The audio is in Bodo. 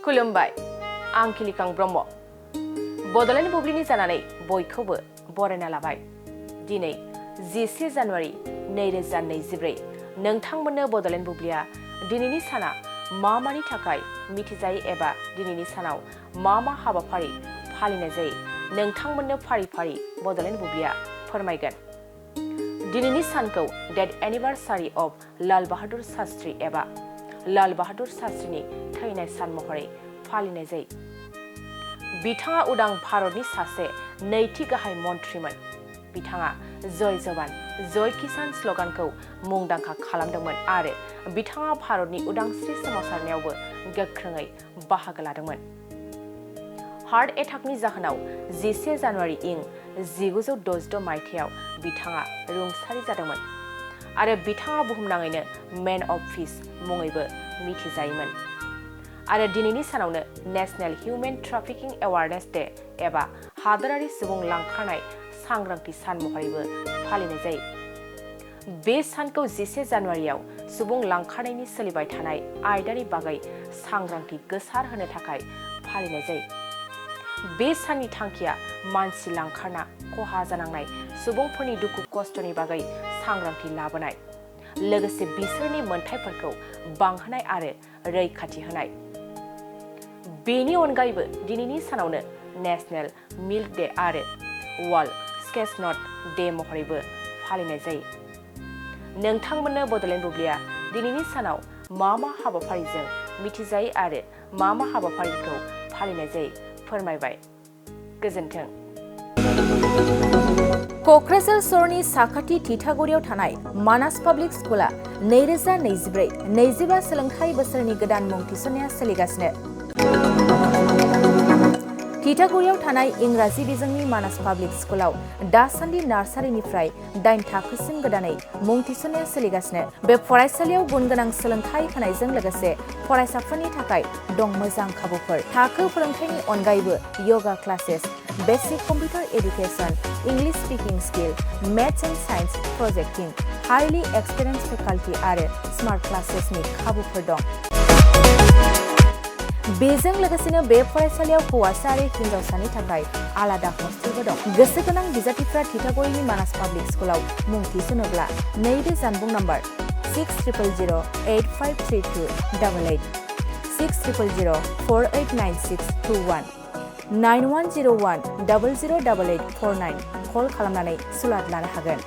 खुलुमबाय आं किलिकां ब्रह्म बड'लेण्ड बुब्लिनि जानानै बयखौबो बरायना लाबाय दिनै 10 जानुवारि 2024 नोंथांमोननो बड'लेण्ड बुब्लिया दिनैनि साना मानि थाखाय मिथिजायो एबा दिनैनि सानाव मा हाबाफारि फालिनाय जायो नोंथांमोननो फारि फारि बड'लेण्ड बुब्लिया फोरमायगोन दिनैनि सानखौ death anniversary of Lal Bahadur Shastri एबा लाल बाहादुर शास्त्रीनि थैनाय सान महरै फालिनाय जायो बिथाङा उदां भारतनि सासे नैथि गाहाय मन्त्रिमोन बिथाङा जय जवान जय किसान स्ल'गानखौ मुंदांखा खालामदोंमोन आरो बिथाङा भारतनि उदांस्रि सोमावसारनायावबो गोख्रोङै बाहागो लादोंमोन हार्ट एटाकनि जाहोनाव 10 जानुवारि इं 1966 मायथाइयाव बिथाङा रुंसारि जादोंमोन आरो बिथाङा बुहुमनाङैनो मेन अफ पिस मुङैबो मिथिजायोमोन आरो दिनैनि सानावनो national human trafficking awareness day एबा हादोरारि सुबुं लांखारनाय सांग्रांथि सान महरैबो फालिनाय जायो बे सानखौ 10 जानुवारियाव सुबुं लांखारनायनि सोलिबाय थानाय आयदानि बागै सांग्रांथि गोसार होनो थाखाय फालिनाय जायो बे साननि थांखिया मानसि लांखारना खहा जानांनाय सुबुंफोरनि दुखु खस्थनि बागै सांग्रांथि लाबोनाय लोगोसे बिसोरनि मोनथायफोरखौ बांहोनाय आरो रैखाथि होनाय बेनि अनगायैबो दिनैनि सानावनो नेशनेल मिल्क डे आरो वर्ल्ड चेस्टनट डे महरैबो फालिनाय जायो नोंथांमोननो बड'लेण्ड बुब्लिया दिनैनि सानाव मा हाबाफारिजों मिथिजायो आरो मा हाबाफारिखौ फालिनाय जायो फोरमायबाय गोजोन्थों क'क्राझार सहरनि साखाथि थिथागुरियाव थानाय मानास पाब्लिक स्कुला 2024-25 सोलोंथाइ बोसोरनि गोदान मुं थिसननाया सोलिगासिनो थिथागुरियाव थानाय इंराजि बिजोंनि मानास पाब्लिक स्कुलाव दासान्दि नार्सारिनिफ्राय 8 थाखोसिम गोदानै मुं थिसननाया सोलिगासिनो बे फरायसालियाव गुनगोनां सोलोंथाइ होनायजों लोगोसे फरायसाफोरनि थाखाय दं मोजां खाबुफोर थाखो फोरोंथायनि अनगायैबो yoga classes basic computer education English speaking skill maths and science projecting highly experience faculty आरो स्मार्ट क्लासेसनि खाबुफोर दं बेजों लोगोसेनो बे फरायसालियाव हौवासा आरो हिन्जावसानि थाखाय आलादा हस्टेलबो दं गोसो गोनां बिजाथिफ्रा थिथागुरिनि मानास पाब्लिक स्कुलाव मुं थिसनोब्ला नैबे जानबुं नाम्बार 6000853288 6000489621 9101008849 कल खालामनानै सुलाद लानो हागोन